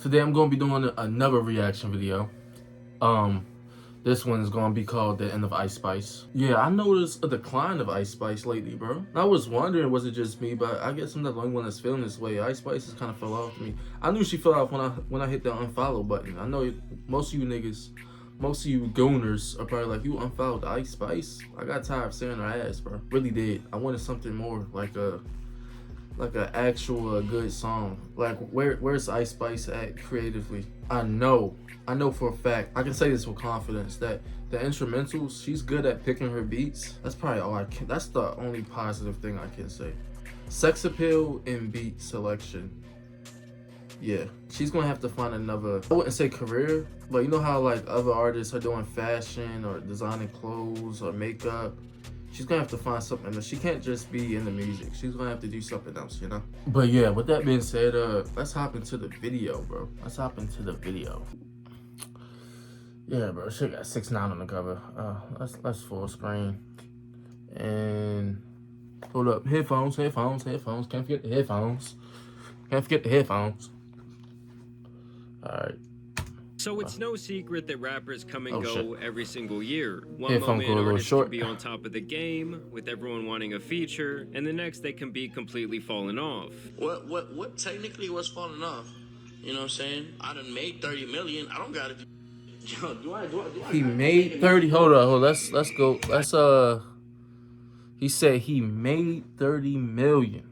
Today I'm gonna be doing another reaction video. This one is gonna be called The End of Ice Spice. Yeah, I noticed a decline of Ice Spice lately, bro. I was wondering, was it just me? But I guess I'm not the only one that's feeling this way. Ice Spice has kind of fell off to me. I knew she fell off when I hit the unfollow button. I know most of you niggas, most of you gooners are probably like, you unfollowed Ice Spice? I got tired of seeing her ass, bro. Really did. I wanted something more like an actual good song. Like where's Ice Spice at creatively? I know for a fact, I can say this with confidence, that the instrumentals, she's good at picking her beats. That's probably all I can, that's the only positive thing I can say. Sex appeal and beat selection. Yeah, she's gonna have to find another, I wouldn't say career, but you know how like other artists are doing fashion or designing clothes or makeup. She's gonna have to find something else. She can't just be in the music. She's gonna have to do something else, you know? But yeah, with that being said, let's hop into the video, bro. Let's hop into the video. Yeah, bro, she got 6ix9ine on the cover. Let's full screen. And hold up, headphones. Can't forget the headphones. Can't forget the headphones. All right. So it's no secret that rappers come and go every single year. One Headphone moment cord artists short. can be on top of the game, with everyone wanting a feature, and the next they can be completely falling off. What technically was falling off? You know what I'm saying? I done made 30 million. I don't gotta do. Yo, do I He made 30. Hold on. Let's go. He said he made 30 million.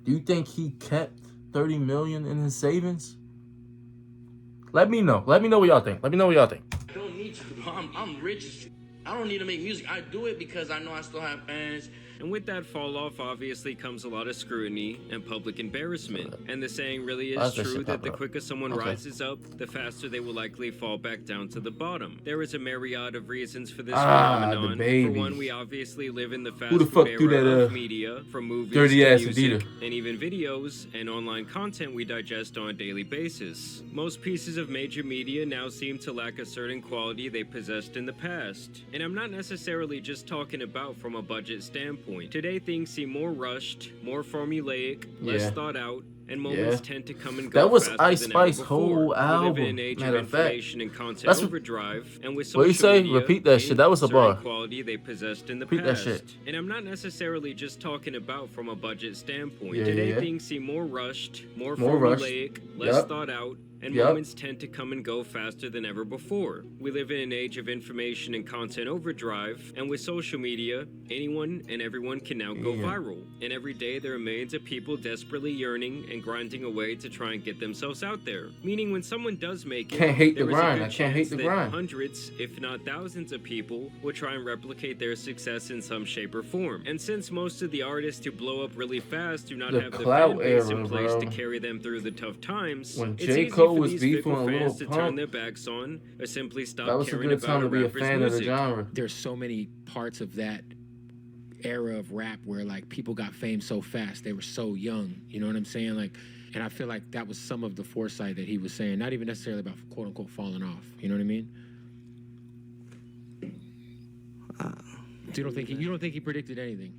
Do you think he kept 30 million in his savings? Let me know. Let me know what y'all think. I don't need to, bro. I'm rich as shit. I don't need to make music. I do it because I know I still have fans. And with that fall off, obviously comes a lot of scrutiny and public embarrassment. And the saying really is true that the quicker someone rises up, the faster they will likely fall back down to the bottom. There is a myriad of reasons for this phenomenon. For one, we obviously live in the fast food era of media, from movies to music, and even videos and online content we digest on a daily basis. Most pieces of major media now seem to lack a certain quality they possessed in the past. And I'm not necessarily just talking about from a budget standpoint. Today things seem more rushed, more formulaic, less thought out, and moments tend to come and go. That was Ice Spice's whole album. We live in an age of information and content overdrive, and with social what you say? media, Repeat that shit. That was a bar. Quality they possessed in the Repeat past. that shit. And I'm not necessarily just talking about from a budget standpoint. Today things seem more rushed, more formulaic, less thought out, and moments tend to come and go faster than ever before. We live in an age of information and content overdrive, and with social media, anyone and everyone can now go viral. And every day there are millions of people desperately yearning and grinding away to try and get themselves out there. Meaning when someone does make it, hundreds, if not thousands of people will try and replicate their success in some shape or form. And since most of the artists who blow up really fast do not have the fan base in place to carry them through the tough times, when it's J. easy Cole for was these beefing fickle with Lil fans to turn Pump, their backs on or simply stop that was a caring good about time to be a rapper's fan music. of the genre. There's so many parts of that era of rap where like people got fame so fast, they were so young, you know what I'm saying? Like, and I feel like that was some of the foresight that he was saying, not even necessarily about quote unquote falling off, you know what I mean? So you don't think he predicted anything?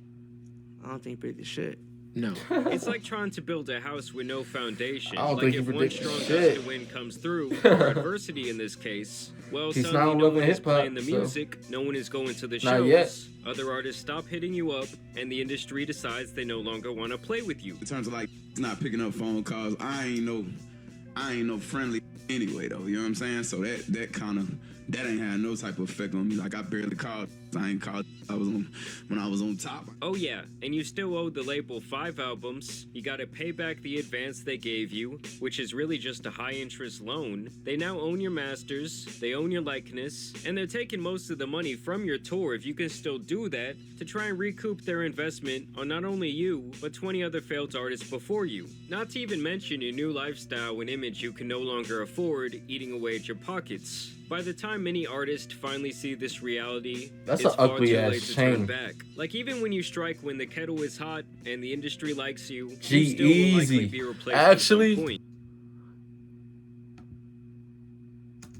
I don't think he predicted shit. No. It's like trying to build a house with no foundation. I don't like think if he one predicted strong shit. gust of wind comes through, or adversity in this case, well, He's suddenly not no loving one is hip-hop, playing the so- music, no one is going to the Not shows, yet. other artists stop hitting you up, and the industry decides they no longer want to play with you. In terms of like not picking up phone calls, I ain't no friendly anyway though, you know what I'm saying? So that ain't had no type of effect on me. Like I barely called. I ain't called. When I was on top. Oh yeah, and you still owe the label 5 albums. You gotta pay back the advance they gave you, which is really just a high-interest loan. They now own your masters, they own your likeness, and they're taking most of the money from your tour, if you can still do that, to try and recoup their investment on not only you, but 20 other failed artists before you. Not to even mention your new lifestyle and image you can no longer afford, eating away at your pockets. By the time many artists finally see this reality, That's it's an far too ugly ass late to turn shame. back. Like even when you strike when the kettle is hot and the industry likes you, G you still will likely Easy. be replaced Actually, at some point.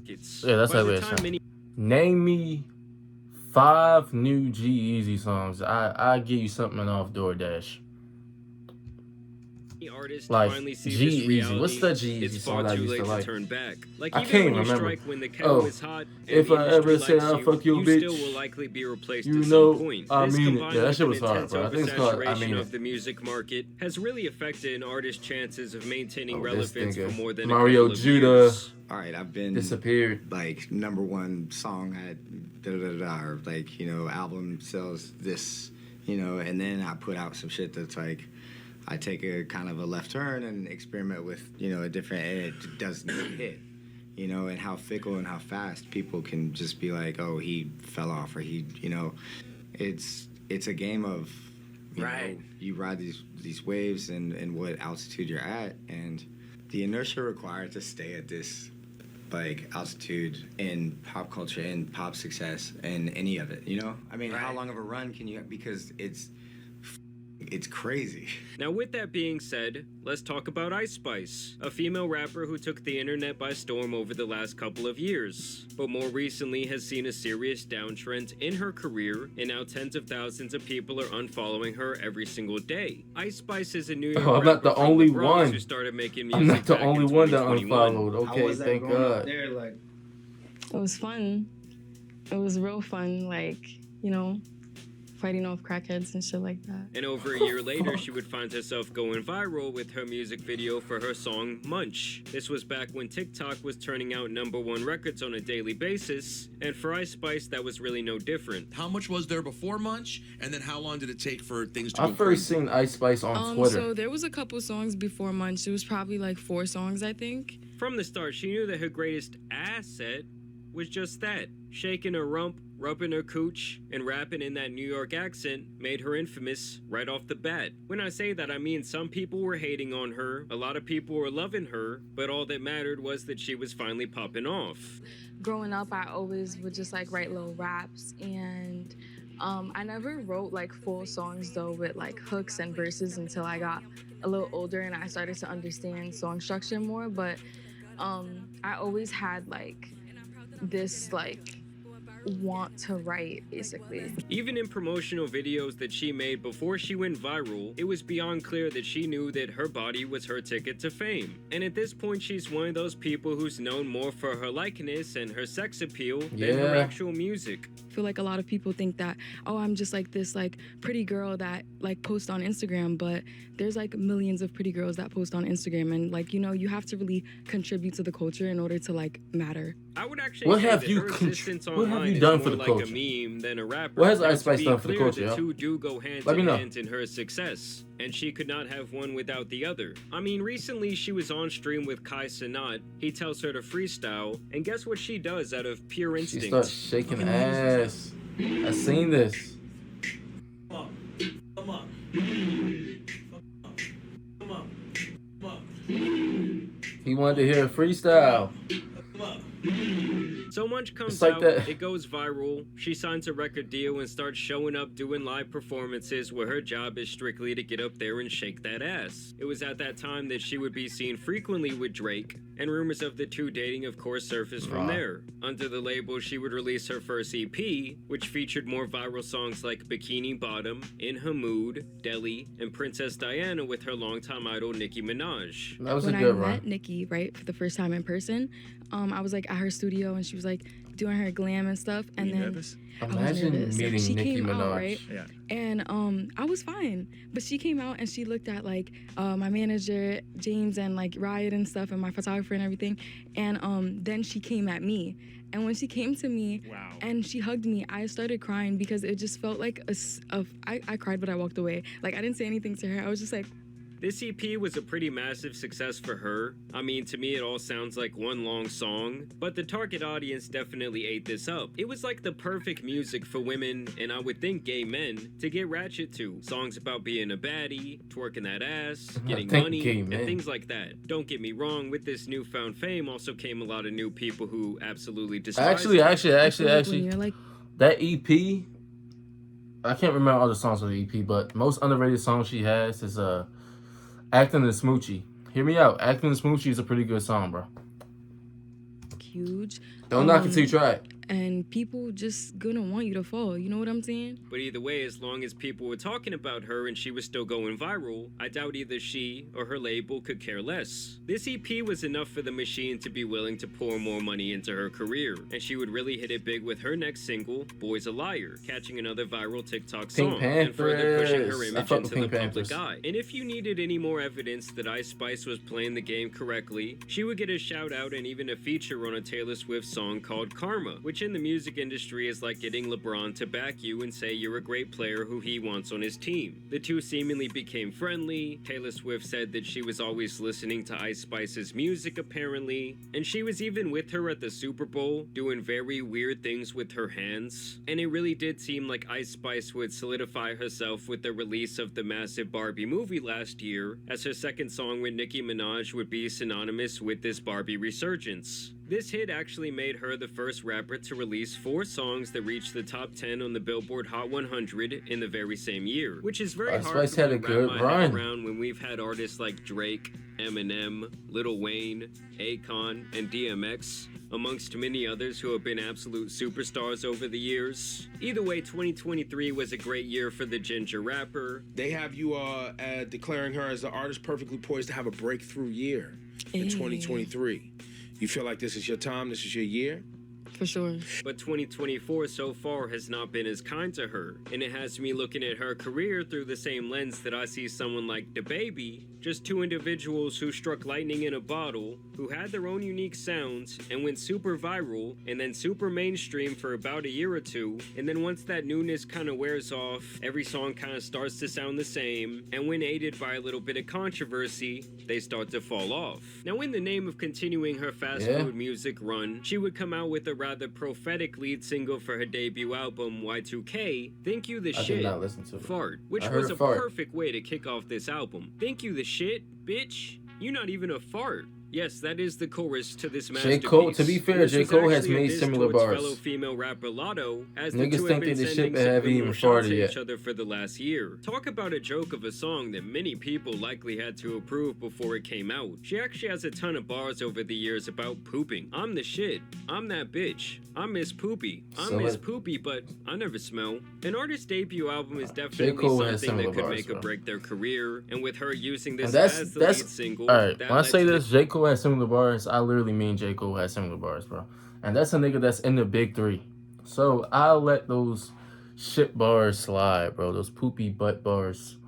Yeah, that's By the ugly time ass. many Name me 5 new G Easy songs. I give you something off DoorDash. The artist Like finally see this G-Eazy. reality, What's that G-Eazy it's song far I too used late to to like? turn back. Like I even can't when you remember. strike when the kettle is hot and If the I ever industry say likes I fuck you, you bitch, still will likely be replaced you at know some point. I This mean it. combined Yeah, that with shit an was hard, intense bro. I think it's called I oversaturation Mean of It. the music market has really affected an artist's chances of maintaining Oh, this relevance for nigga. more than Mario a couple of Judah years. All right, I've been disappeared. like #1 song at or like, you know, album sells this, you know, and then I put out some shit that's like I take a kind of a left turn and experiment with, you know, a different, and it doesn't hit, you know, and how fickle and how fast people can just be like, oh, he fell off, or he, you know, it's a game of, you know, you ride these waves and what altitude you're at, and the inertia required to stay at this like altitude in pop culture and pop success and any of it, you know? I mean, how long of a run can you have? Because it's crazy. Now, with that being said, let's talk about Ice Spice, a female rapper who took the internet by storm over the last couple of years, but more recently has seen a serious downtrend in her career, and now tens of thousands of people are unfollowing her every single day. Ice Spice is a New York I'm not the rapper from only Bronx one. who started making music I'm not the back only in one that 2021. unfollowed. Okay, thank God. Like, it was fun. It was real fun, like, you know, fighting off crackheads and shit like that. And over a year later, she would find herself going viral with her music video for her song Munch. This was back when TikTok was turning out #1 records on a daily basis, and for Ice Spice, that was really no different. How much was there before Munch, and then how long did it take for things to I go first crazy? seen Ice Spice on Twitter. So there was a couple songs before Munch. It was probably like 4 songs, I think. From the start, she knew that her greatest asset was just that. Shaking her rump, rubbing her cooch, and rapping in that New York accent made her infamous right off the bat. When I say that, I mean some people were hating on her, a lot of people were loving her, but all that mattered was that she was finally popping off. Growing up, I always would just like write little raps, and I never wrote like full songs though with like hooks and verses until I got a little older and I started to understand song structure more, but I always had like this like want to write, basically. Even in promotional videos that she made before she went viral, it was beyond clear that she knew that her body was her ticket to fame. And at this point, she's one of those people who's known more for her likeness and her sex appeal than her actual music. I feel like a lot of people think that, oh, I'm just like this like pretty girl that like posts on Instagram, but there's like millions of pretty girls that post on Instagram, and like, you know, you have to really contribute to the culture in order to like matter. I would actually say that her existence online is done more for the like culture? a meme than a rapper. What has Now, Ice to Spice be done for the clear, culture, the yo? two do go hand Let me in know. hand in her success, and she could not have one without the other. I mean, recently she was on stream with Kai Cenat. He tells her to freestyle, and guess what she does out of pure She instinct? starts shaking ass. I seen this. come up. He wanted to hear a freestyle. So Munch comes It's like out, that. it goes viral, she signs a record deal and starts showing up doing live performances where her job is strictly to get up there and shake that ass. It was at that time that she would be seen frequently with Drake, and rumors of the two dating of course surfaced from there. Under the label, she would release her first EP, which featured more viral songs like Bikini Bottom, In Her Mood, Deli, and Princess Diana with her longtime idol Nicki Minaj. That was When a I good met run. Nikki, right, for the first time in person, I was like at her studio and she was like doing her glam and stuff, and then nervous? I was Imagine nervous. meeting She Nicki came Minaj. out, right? Yeah. And I was fine, but she came out and she looked at like my manager James and like Riot and stuff and my photographer and everything, and then she came at me, and when she came to me and she hugged me, I started crying because it just felt like I cried, but I walked away. Like I didn't say anything to her. I was just like. This EP was a pretty massive success for her. I mean, to me it all sounds like one long song, but the target audience definitely ate this up. It was like the perfect music for women, and I would think gay men, to get ratchet to. Songs about being a baddie, twerking that ass, getting think money, gay and men. things like that. Don't get me wrong, with this newfound fame also came a lot of new people who absolutely despise it. Actually, When you're like, that EP, I can't remember all the songs on the EP, but most underrated song she has is Acting and Smoochie. Hear me out. Acting and Smoochie is a pretty good song, bro. huge. Don't knock it till you try it. and people just gonna want you to fall. You know what I'm saying? But either way, as long as people were talking about her and she was still going viral, I doubt either she or her label could care less. This EP was enough for the Machine to be willing to pour more money into her career, and she would really hit it big with her next single, Boy's a Liar, catching another viral TikTok song and further pushing her image into the public eye. And if you needed any more evidence that Ice Spice was playing the game correctly, she would get a shout out and even a feature on a Taylor Swift song called Karma, which in the music industry is like getting LeBron to back you and say you're a great player who he wants on his team. The two seemingly became friendly. Taylor Swift said that she was always listening to Ice Spice's music apparently, and she was even with her at the Super Bowl doing very weird things with her hands. And it really did seem like Ice Spice would solidify herself with the release of the massive Barbie movie last year, as her second song with Nicki Minaj would be synonymous with this Barbie resurgence. This hit actually made her the first rapper to release 4 songs that reached the top 10 on the Billboard Hot 100 in the very same year, which is very hard Spice had a good run around when we've had artists like Drake, Eminem, Lil Wayne, Akon, and DMX, amongst many others who have been absolute superstars over the years. Either way, 2023 was a great year for the Ginger rapper. They have you declaring her as the artist perfectly poised to have a breakthrough year in 2023. You feel like this is your time, this is your year? For sure. But 2024 so far has not been as kind to her, and it has me looking at her career through the same lens that I see someone like DaBaby, just 2 individuals who struck lightning in a bottle, who had their own unique sounds, and went super viral, and then super mainstream for about a year or 2, and then once that newness kind of wears off, every song kind of starts to sound the same, and when aided by a little bit of controversy, they start to fall off. Now in the name of continuing her fast food music run, she would come out with a rather prophetic lead single for her debut album, Y2K, Thank You the Shit, did not listen to it. Fart, which was a perfect way to kick off this album. Thank You the Shit, bitch, you're not even a fart. Yes, that is the chorus to this masterpiece. J. Cole, to be fair, J. Cole has made similar bars. Fellow female rapper Lotto, as niggas the two think have been they sending haven't even farted yet. each other for the last year. Talk about a joke of a song that many people likely had to approve before it came out. She actually has a ton of bars over the years about pooping. I'm the shit. I'm that bitch. I'm Miss Poopy. I'm Miss Poopy, but I never smell. An artist's debut album is definitely something that could make or break their career, and with her using this as the lead single, alright, when I say this, J. Cole has similar bars, I literally mean J. Cole has similar bars, bro. And that's a nigga that's in the big 3. So I'll let those shit bars slide, bro. Those poopy butt bars.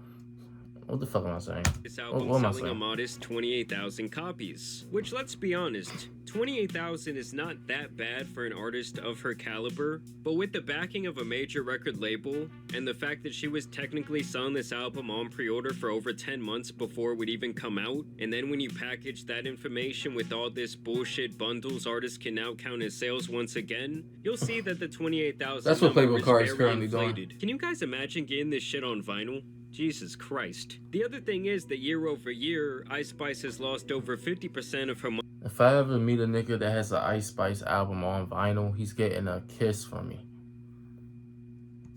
What the fuck am I saying? This album selling a modest 28,000 copies, which, let's be honest, 28,000 is not that bad for an artist of her caliber, but with the backing of a major record label, and the fact that she was technically selling this album on pre-order for over 10 months before it would even come out, and then when you package that information with all this bullshit bundles artists can now count as sales once again, you'll see that the 28,000 that's what Playboy Cardi is currently inflated. Doing. Can you guys imagine getting this shit on vinyl? Jesus Christ. The other thing is that year over year, Ice Spice has lost over 50% of her money. If I ever meet a nigga that has an Ice Spice album on vinyl, he's getting a kiss from me.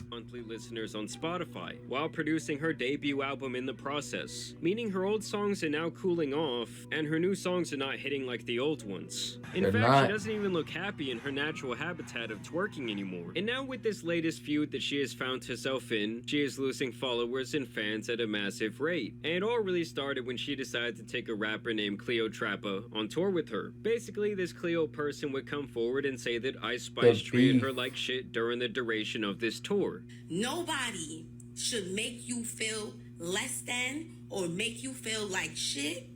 Monthly listeners on Spotify, while producing her debut album in the process, meaning her old songs are now cooling off, and her new songs are not hitting like the old ones. In fact, she doesn't even look happy in her natural habitat of twerking anymore. And now with this latest feud that she has found herself in, she is losing followers and fans at a massive rate. And it all really started when she decided to take a rapper named Cleo Trappa on tour with her. Basically, this Cleo person would come forward and say that Ice Spice treated her like shit during the duration of this tour. Nobody should make you feel less than or make you feel like shit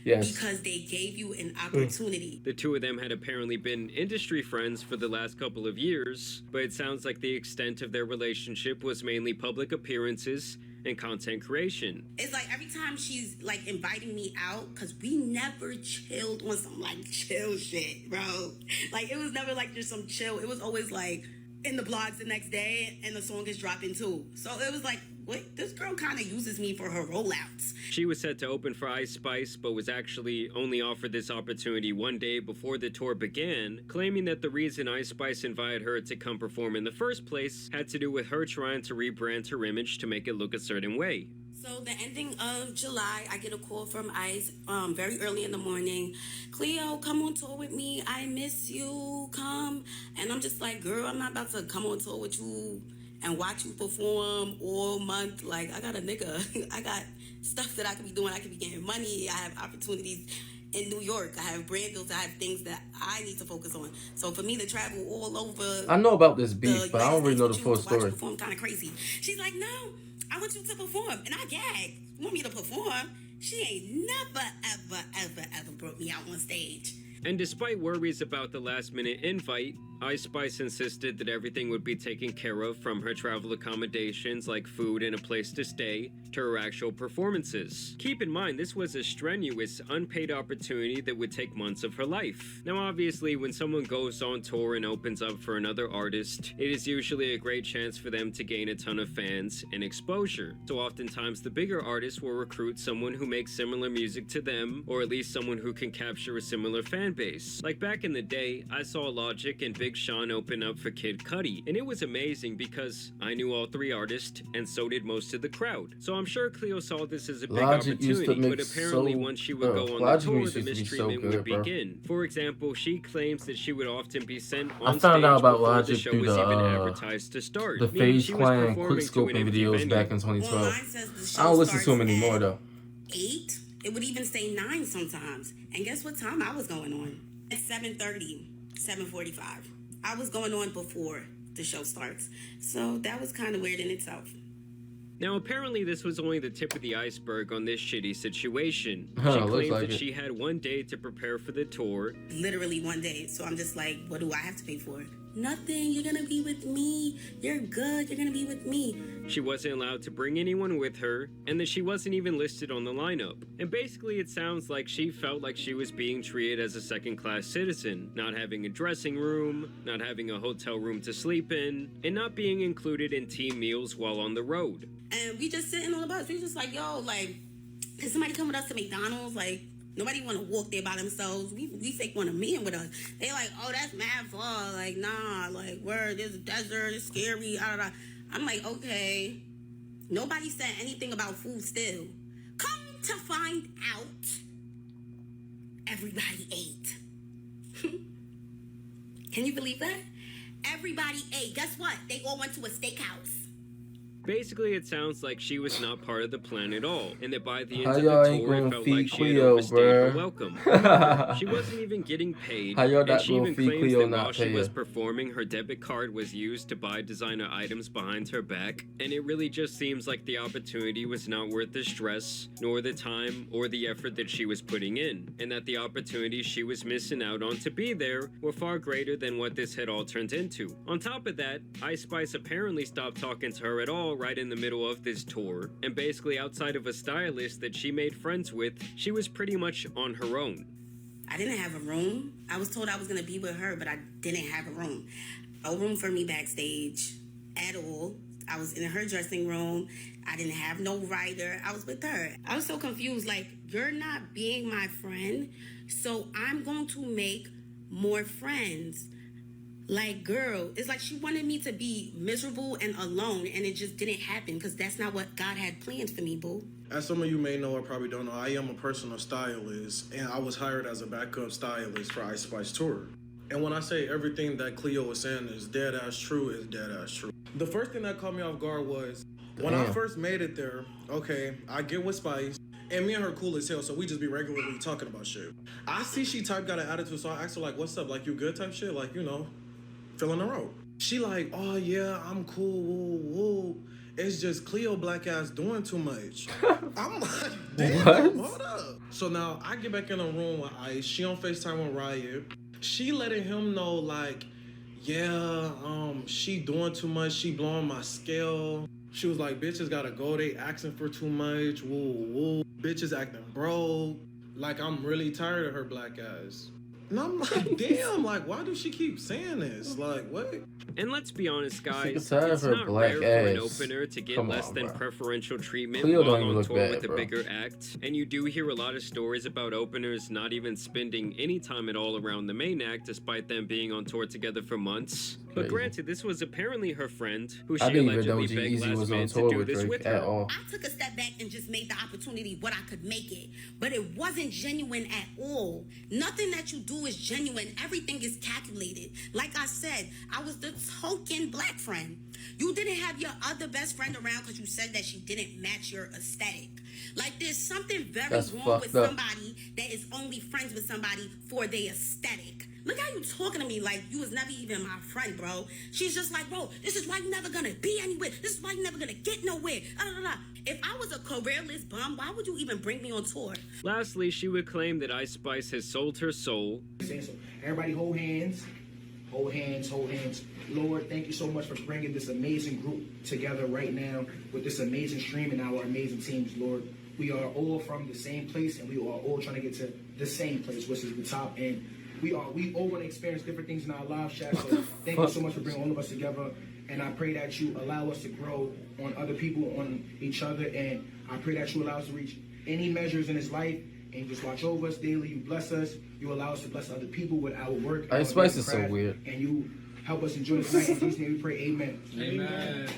because they gave you an opportunity. The two of them had apparently been industry friends for the last couple of years, but it sounds like the extent of their relationship was mainly public appearances and content creation. It's like every time she's like inviting me out, because we never chilled on some like chill shit, bro. Like it was never like just some chill. It was always like in the blogs the next day and the song is dropping too. So it was like, wait, this girl kind of uses me for her rollouts. She was set to open for Ice Spice, but was actually only offered this opportunity one day before the tour began, claiming that the reason Ice Spice invited her to come perform in the first place had to do with her trying to rebrand her image to make it look a certain way. So the ending of July, I get a call from Ice very early in the morning. Cleo, come on tour with me. I miss you. Come. And I'm just like, girl, I'm not about to come on tour with you and watch you perform all month. Like, I got a nigga. I got stuff that I could be doing. I could be getting money. I have opportunities in New York. I have brand deals. I have things that I need to focus on. So for me to travel all over, I know about this beef, but I don't really know the full story. Perform kind of crazy. She's like, no, I want you to perform, and I gagged. You want me to perform? She ain't never, ever brought me out on stage. And despite worries about the last-minute invite, Ice Spice insisted that everything would be taken care of, from her travel accommodations like food and a place to stay to her actual performances. Keep in mind, this was a strenuous, unpaid opportunity that would take months of her life. Now obviously, when someone goes on tour and opens up for another artist, it is usually a great chance for them to gain a ton of fans and exposure. So oftentimes the bigger artists will recruit someone who makes similar music to them, or at least someone who can capture a similar fan base. Like back in the day, I saw Logic and Big Sean open up for Kid Cudi, and it was amazing because I knew all three artists, and so did most of the crowd. So I'm sure Cleo saw this as a big opportunity, but apparently once she would go on the tour, the mistreatment would begin. For example, she claims that she would often be sent on stage before the show was even advertised to start. The FaZe Clan quickscoping videos back in 2012. I don't listen to them anymore though. 8, it would even say 9 sometimes. And guess what time I was going on? At 7:30, 7:45. I was going on before the show starts. So that was kind of weird in itself. Now, apparently this was only the tip of the iceberg on this shitty situation. She Huh, claimed like that it. she had one day to prepare for the tour. Literally one day. So I'm just like, what do I have to pay for? Nothing. You're going to be with me. You're good. You're going to be with me. She wasn't allowed to bring anyone with her, and that she wasn't even listed on the lineup. And basically it sounds like she felt like she was being treated as a second-class citizen, not having a dressing room, not having a hotel room to sleep in, and not being included in team meals while on the road. And we just sitting on the bus. We just like, yo, like, can somebody come with us to McDonald's? Like, nobody want to walk there by themselves. We fake want to meet with us. They like, oh, that's mad far. Like, nah, like, word, there's a desert, it's scary. I'm like, okay. Nobody said anything about food still. Come to find out, everybody ate. Can you believe that? Everybody ate. Guess what? They all went to a steakhouse. Basically, it sounds like she was not part of the plan at all, and that by the end How of y'all the ain't tour, it gonna felt feed like she had Cleo, overstayed her bruh? welcome. She wasn't even getting paid, How y'all and not she gonna even feed claims Cleo that not while she pay was her? performing, her debit card was used to buy designer items behind her back, and it really just seems like the opportunity was not worth the stress, nor the time, or the effort that she was putting in, and that the opportunities she was missing out on to be there were far greater than what this had all turned into. On top of that, Ice Spice apparently stopped talking to her at all right in the middle of this tour, and basically outside of a stylist that she made friends with, she was pretty much on her own. I didn't have a room. I was told I was going to be with her, but I didn't have a room. No room for me backstage at all. I was in her dressing room. I didn't have no rider. I was with her. I was so confused. Like, you're not being my friend, so I'm going to make more friends. Like, girl, it's like she wanted me to be miserable and alone, and it just didn't happen because that's not what God had planned for me, boo. As some of you may know or probably don't know, I am a personal stylist, and I was hired as a backup stylist for Ice Spice Tour. And when I say everything that Cleo was saying is dead ass true, is dead ass true. The first thing that caught me off guard was when I first made it there, okay, I get with Spice, and me and her cool as hell, so we just be regularly talking about shit. I see she type got an attitude, so I asked her, like, what's up? Like, you good type shit? Like, you know, filling her out. She like, oh yeah, I'm cool, woo, woo. It's just Cleo black ass doing too much. I'm like, damn, hold up. So now I get back in the room with Ice. She on FaceTime with Riot. She letting him know like, yeah, she doing too much. She blowing my scale. She was like, bitches gotta go. They asking for too much. Woo, woo. Bitches acting broke. Like, I'm really tired of her black ass. And I'm like, damn, like, why do she keep saying this? Like, what? And let's be honest, guys, it's her not black rare for an ass. opener to get Come less on, than bro. preferential treatment Cleo while don't even on look tour bad, with a bro. bigger act. And you do hear a lot of stories about openers not even spending any time at all around the main act despite them being on tour together for months. But granted, this was apparently her friend, who she I didn't even know allegedly begged G-Eazy last was on minute tour to do with this Drake with at her. all. I took a step back and just made the opportunity what I could make it. But it wasn't genuine at all. Nothing that you do is genuine. Everything is calculated. Like I said, I was the token black friend. You didn't have your other best friend around because you said that she didn't match your aesthetic. Like there's something very wrong with somebody that is only friends with somebody for their aesthetic. Look how you talking to me like you was never even my friend, bro. She's just like, bro, this is why you never gonna be anywhere. This is why you never gonna get nowhere. If I was a careerless bum, why would you even bring me on tour? Lastly, she would claim that Ice Spice has sold her soul. So everybody hold hands. Hold hands, hold hands. Lord, thank you so much for bringing this amazing group together right now with this amazing stream and our amazing teams, Lord. We are all from the same place, and we are all trying to get to the same place, which is the top. And we all want to experience different things in our lives, Shaq. So thank you so much for bringing all of us together. And I pray that you allow us to grow on other people, on each other. And I pray that you allow us to reach any measures in this life. And you just watch over us daily. You bless us. You allow us to bless other people with our work. Ice Spice is so weird. And you help us enjoy this night. In Jesus' name we pray, amen. Amen.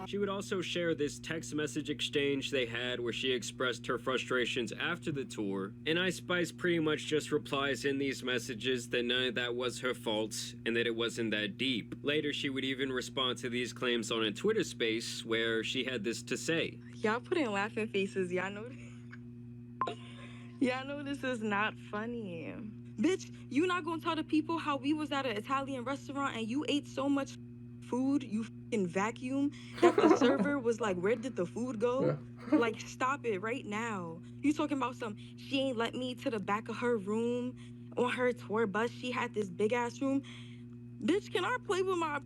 She would also share this text message exchange they had where she expressed her frustrations after the tour, and Ice Spice pretty much just replies in these messages that none of that was her fault and that it wasn't that deep. Later, she would even respond to these claims on a Twitter space where she had this to say. Y'all put in laughing faces. Y'all know this is not funny. Bitch, you not gonna tell the people how we was at an Italian restaurant and you ate so much food, you fucking vacuum, that the server was like, where did the food go? Yeah. Like, stop it right now. You talking about she ain't let me to the back of her room on her tour bus. She had this big ass room. Bitch, can I play with my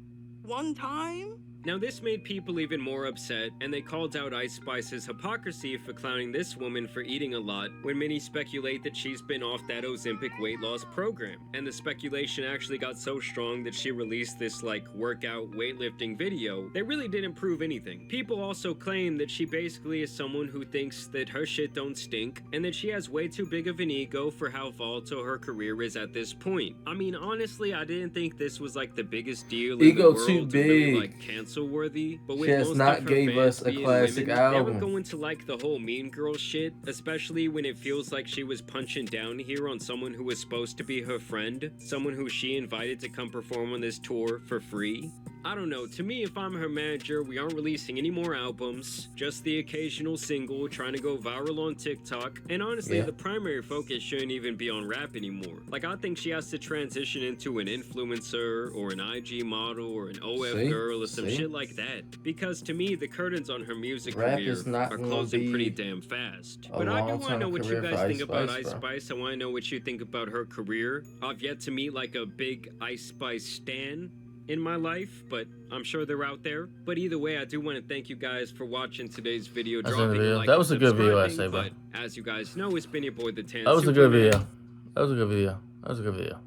one time? Now this made people even more upset, and they called out Ice Spice's hypocrisy for clowning this woman for eating a lot, when many speculate that she's been off that Ozempic weight loss program. And the speculation actually got so strong that she released this workout weightlifting video that really didn't prove anything. People also claim that she basically is someone who thinks that her shit don't stink, and that she has way too big of an ego for how volatile her career is at this point. I mean, honestly, I didn't think this was the biggest deal in the world too big. To really cancel worthy, but with she has most not of her gave fans us a being classic women, album. They would go into the whole Mean Girls shit, especially when it feels like she was punching down here on someone who was supposed to be her friend, someone who she invited to come perform on this tour for free. I don't know, to me, if I'm her manager, we aren't releasing any more albums, just the occasional single trying to go viral on TikTok, and honestly, the primary focus shouldn't even be on rap anymore. I think she has to transition into an influencer, or an IG model, or an OF girl, or some shit like that. Because to me, the curtains on her music career are closing pretty damn fast. But I do want to know what you guys think about Ice Spice. I want to know what you think about her career. I've yet to meet a big Ice Spice stan in my life, but I'm sure they're out there. But either way, I do want to thank you guys for watching today's video. Dropping a like, that was a good video, I say, bro. But as you guys know, it's been your boy, the Tan. That was a good video. That was a good video. That was a good video.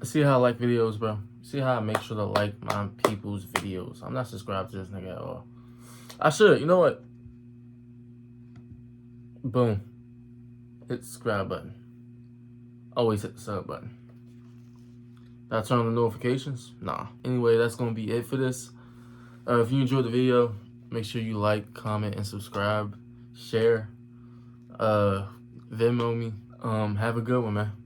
See how I like videos, bro. See how I make sure to like my people's videos. I'm not subscribed to this nigga at all. I should. You know what? Boom. Hit the subscribe button. Always hit the sub button. Did I turn on the notifications? Nah. Anyway, that's going to be it for this. If you enjoyed the video, make sure you like, comment, and subscribe. Share. Venmo me. Have a good one, man.